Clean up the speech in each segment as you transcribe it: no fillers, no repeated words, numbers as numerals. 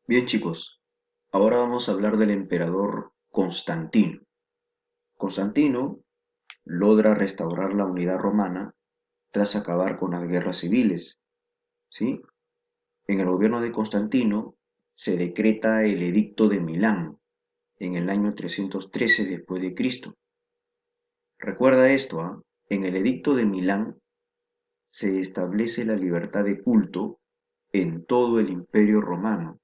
Bien chicos, ahora vamos a hablar del emperador Constantino. Constantino logra restaurar la unidad romana tras acabar con las guerras civiles, ¿sí? En el gobierno de Constantino se decreta el Edicto de Milán en el año 313 después de Cristo. Recuerda esto, ¿ah? En el Edicto de Milán se establece la libertad de culto en todo el Imperio Romano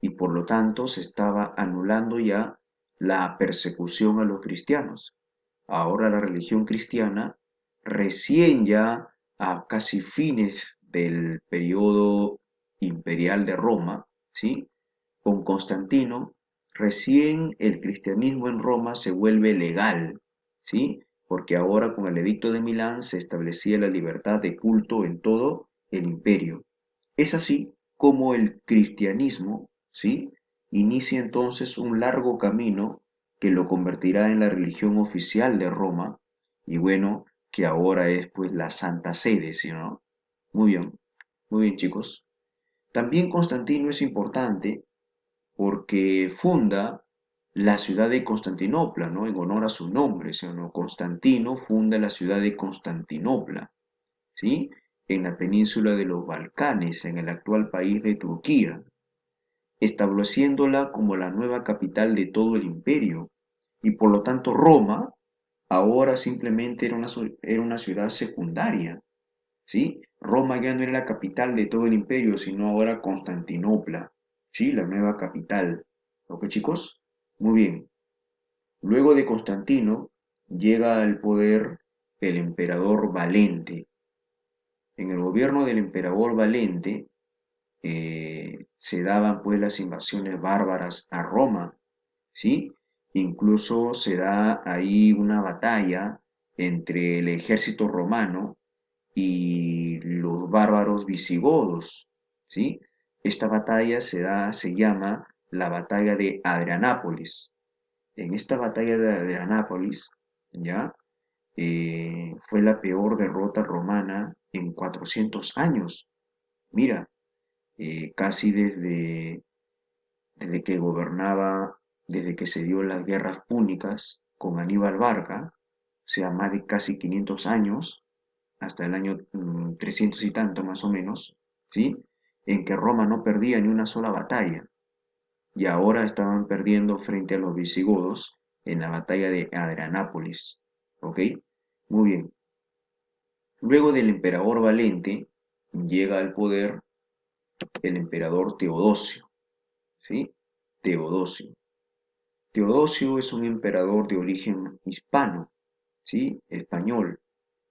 y por lo tanto se estaba anulando ya la persecución a los cristianos. Ahora la religión cristiana, recién ya a casi fines del periodo imperial de Roma, ¿sí? Con Constantino, recién el cristianismo en Roma se vuelve legal, ¿sí? Porque ahora con el Edicto de Milán se establecía la libertad de culto en todo el imperio. Es así como el cristianismo, ¿sí? Inicia entonces un largo camino que lo convertirá en la religión oficial de Roma y bueno, que ahora es pues la Santa Sede, ¿sí no? Muy bien chicos. También Constantino es importante porque funda la ciudad de Constantinopla, ¿no? En honor a su nombre, ¿sí o no? Constantino funda la ciudad de Constantinopla, ¿sí? En la península de los Balcanes, en el actual país de Turquía, estableciéndola como la nueva capital de todo el imperio. Y por lo tanto Roma ahora simplemente era una ciudad secundaria, ¿sí? Roma ya no era la capital de todo el imperio, sino ahora Constantinopla, ¿sí? La nueva capital. ¿Ok, chicos? Muy bien. Luego de Constantino llega al poder el emperador Valente. En el gobierno del emperador Valente se daban pues las invasiones bárbaras a Roma, ¿sí? Incluso se da ahí una batalla entre el ejército romano y los bárbaros visigodos, ¿sí? Esta batalla se llama la batalla de Adrianápolis. En esta batalla de Adrianápolis, ¿ya? Fue la peor derrota romana en 400 años. Mira, casi desde que gobernaba, desde que se dio las guerras púnicas con Aníbal Barca, o sea, más de casi 500 años, hasta el año 300 y tanto más o menos, ¿sí? En que Roma no perdía ni una sola batalla, y ahora estaban perdiendo frente a los visigodos en la batalla de Adrianápolis, ¿ok? Muy bien. Luego del emperador Valente, llega al poder el emperador Teodosio, ¿sí? Teodosio. Teodosio es un emperador de origen hispano, ¿sí? Español,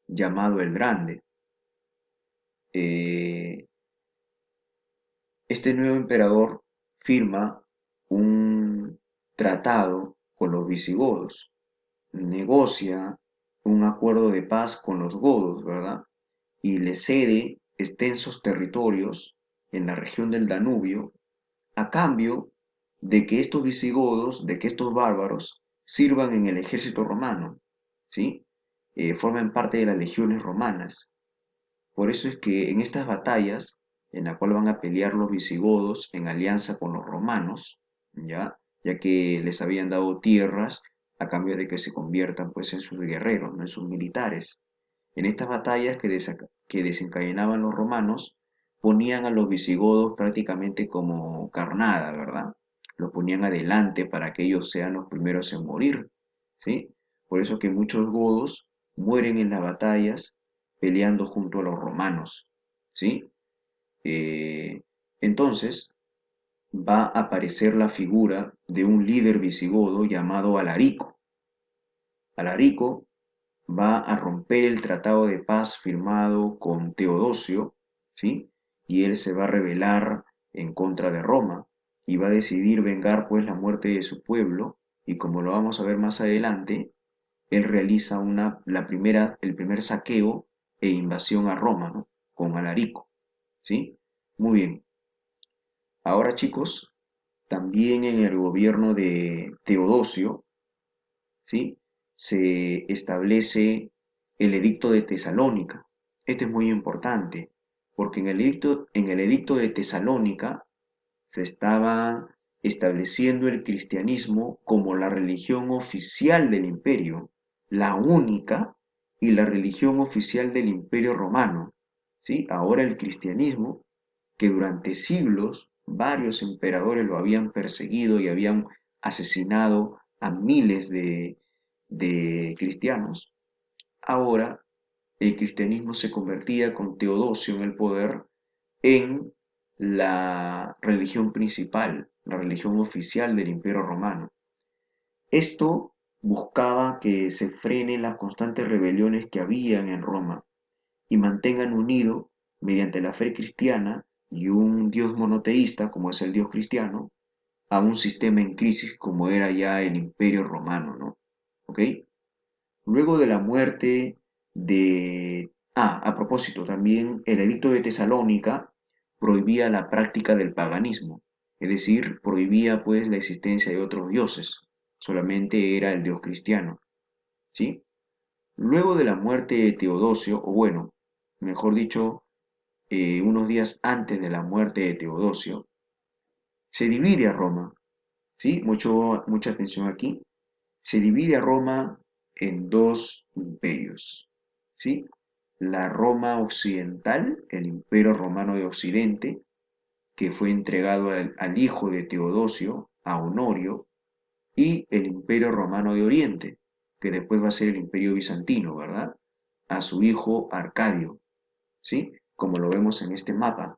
llamado el Grande. Eh, este nuevo emperador firma un tratado con los visigodos, negocia un acuerdo de paz con los godos, ¿verdad? Y le cede extensos territorios en la región del Danubio a cambio de que estos visigodos, de que estos bárbaros sirvan en el ejército romano, ¿sí? Forman parte de las legiones romanas. Por eso es que en estas batallas, en la cual van a pelear los visigodos en alianza con los romanos, ¿ya? Ya que les habían dado tierras a cambio de que se conviertan pues en sus guerreros, no en sus militares. En estas batallas que desencadenaban los romanos, ponían a los visigodos prácticamente como carnada, ¿verdad? Los ponían adelante para que ellos sean los primeros en morir, ¿sí? Por eso que muchos godos mueren en las batallas peleando junto a los romanos, ¿sí? Eh, entonces va a aparecer la figura de un líder visigodo llamado Alarico. Alarico va a romper el tratado de paz firmado con Teodosio, ¿sí? Y él se va a rebelar en contra de Roma y va a decidir vengar pues la muerte de su pueblo y como lo vamos a ver más adelante, él realiza el primer saqueo e invasión a Roma, ¿no? Con Alarico, ¿sí? Muy bien. Ahora chicos, también en el gobierno de Teodosio, ¿sí? Se establece el edicto de Tesalónica. Este es muy importante, porque en el edicto de Tesalónica Se estaba estableciendo el cristianismo como la religión oficial del imperio, la única y la religión oficial del imperio romano. ¿Sí? Ahora el cristianismo, que durante siglos varios emperadores lo habían perseguido y habían asesinado a miles de cristianos, ahora el cristianismo se convertía con Teodosio en el poder en la religión principal, la religión oficial del Imperio Romano. Esto buscaba que se frenen las constantes rebeliones que habían en Roma y mantengan unido, mediante la fe cristiana y un Dios monoteísta, como es el Dios cristiano, a un sistema en crisis como era ya el Imperio Romano, ¿no? ¿Ok? Luego de la muerte de... Ah, a propósito, también el edicto de Tesalónica prohibía la práctica del paganismo, es decir, prohibía pues la existencia de otros dioses, solamente era el Dios cristiano, ¿sí? Luego de la muerte de Teodosio, o bueno, mejor dicho, unos días antes de la muerte de Teodosio, se divide a Roma, ¿sí? Mucha atención aquí. Se divide a Roma en dos imperios, ¿sí? La Roma occidental, el Imperio Romano de Occidente, que fue entregado al hijo de Teodosio, a Honorio, y el Imperio Romano de Oriente, que después va a ser el Imperio Bizantino, ¿verdad? A su hijo Arcadio, ¿sí? Como lo vemos en este mapa,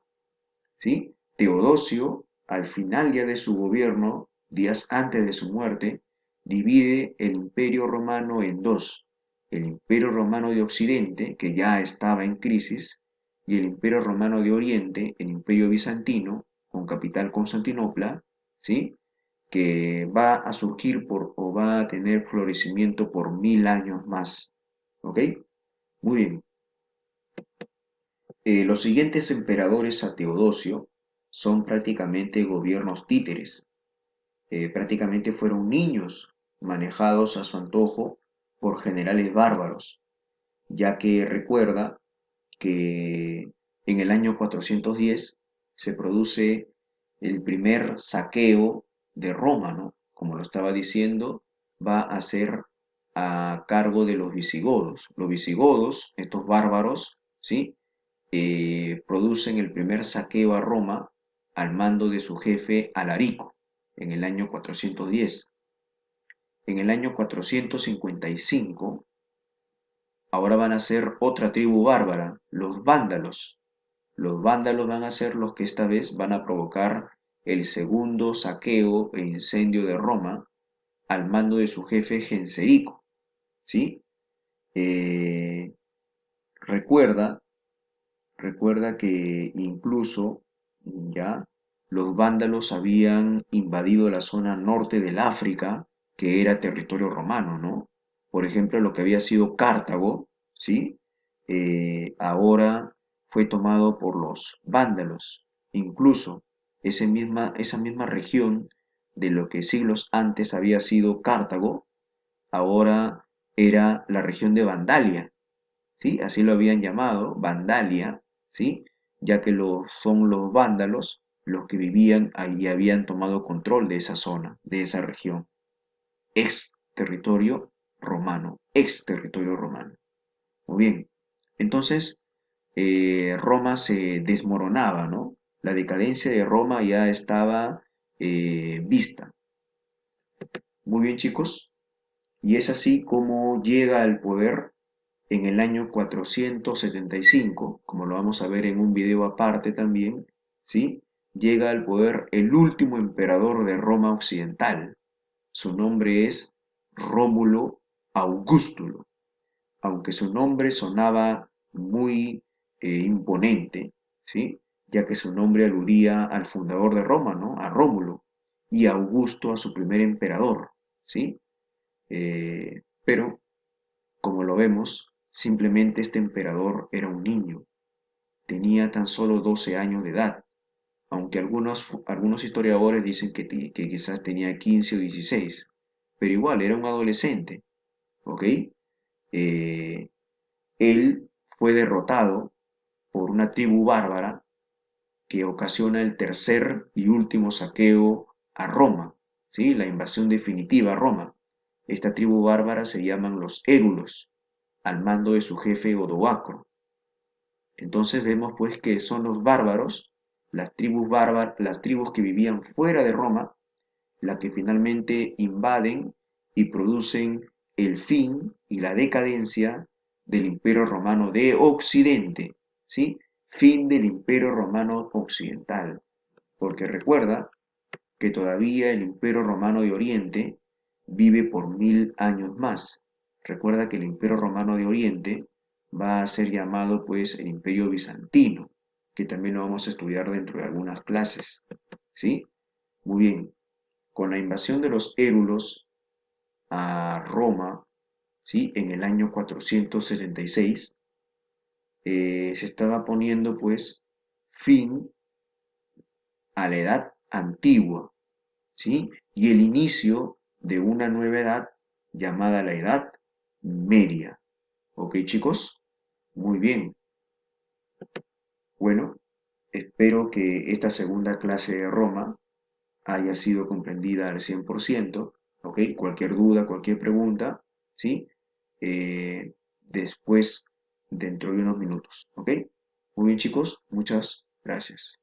¿sí? Teodosio, al final ya de su gobierno, días antes de su muerte, divide el Imperio Romano en dos. El Imperio Romano de Occidente, que ya estaba en crisis, y el Imperio Romano de Oriente, el Imperio Bizantino, con capital Constantinopla, ¿sí? Que va a surgir o va a tener florecimiento por 1000 años más. ¿Ok? Muy bien. Los siguientes emperadores a Teodosio son prácticamente gobiernos títeres, prácticamente fueron niños manejados a su antojo por generales bárbaros, ya que recuerda que en el año 410 se produce el primer saqueo de Roma, ¿no? Como lo estaba diciendo, va a ser a cargo de los visigodos. Los visigodos, estos bárbaros, ¿sí? Producen el primer saqueo a Roma al mando de su jefe Alarico en el año 410. En el año 455, ahora van a ser otra tribu bárbara, los vándalos. Los vándalos van a ser los que esta vez van a provocar el segundo saqueo e incendio de Roma al mando de su jefe Genserico, ¿sí? Eh, recuerda Recuerda que incluso ya los vándalos habían invadido la zona norte del África, que era territorio romano, ¿no? Por ejemplo, lo que había sido Cartago, ¿sí? Ahora fue tomado por los vándalos. Incluso esa misma región de lo que siglos antes había sido Cartago, ahora era la región de Vandalia, ¿sí? Así lo habían llamado, Vandalia, ¿sí? Ya que son los vándalos los que vivían ahí y habían tomado control de esa zona, de esa región. Ex territorio romano, ex territorio romano. Muy bien, entonces Roma se desmoronaba, ¿no? La decadencia de Roma ya estaba vista. Muy bien, chicos, y es así como llega al poder en el año 475, como lo vamos a ver en un video aparte también, ¿sí? Llega al poder el último emperador de Roma occidental. Su nombre es Rómulo Augustulo. Aunque su nombre sonaba muy imponente, ¿sí? Ya que su nombre aludía al fundador de Roma, ¿no? A Rómulo, y Augusto a su primer emperador, ¿sí? Pero como lo vemos, simplemente este emperador era un niño, tenía tan solo 12 años de edad, aunque algunos historiadores dicen que quizás tenía 15 o 16, pero igual era un adolescente, ¿ok? Él fue derrotado por una tribu bárbara que ocasiona el tercer y último saqueo a Roma, ¿sí? La invasión definitiva a Roma. Esta tribu bárbara se llaman los érulos, al mando de su jefe Odoacro. Entonces vemos pues que son los bárbaros, las tribus que vivían fuera de Roma, las que finalmente invaden y producen el fin y la decadencia del Imperio Romano de Occidente, ¿sí? Fin del Imperio Romano Occidental, porque recuerda que todavía el Imperio Romano de Oriente vive por 1000 años más. Recuerda que el Imperio Romano de Oriente va a ser llamado pues el Imperio Bizantino, que también lo vamos a estudiar dentro de algunas clases, ¿sí? Muy bien, con la invasión de los érulos a Roma, ¿sí? En el año 476, se estaba poniendo pues fin a la edad antigua, ¿sí? Y el inicio de una nueva edad llamada la Edad Media. ¿Ok, chicos? Muy bien. Bueno, espero que esta segunda clase de Roma haya sido comprendida al 100%. ¿Ok? Cualquier duda, cualquier pregunta, ¿sí? Después, dentro de unos minutos. ¿Ok? Muy bien, chicos. Muchas gracias.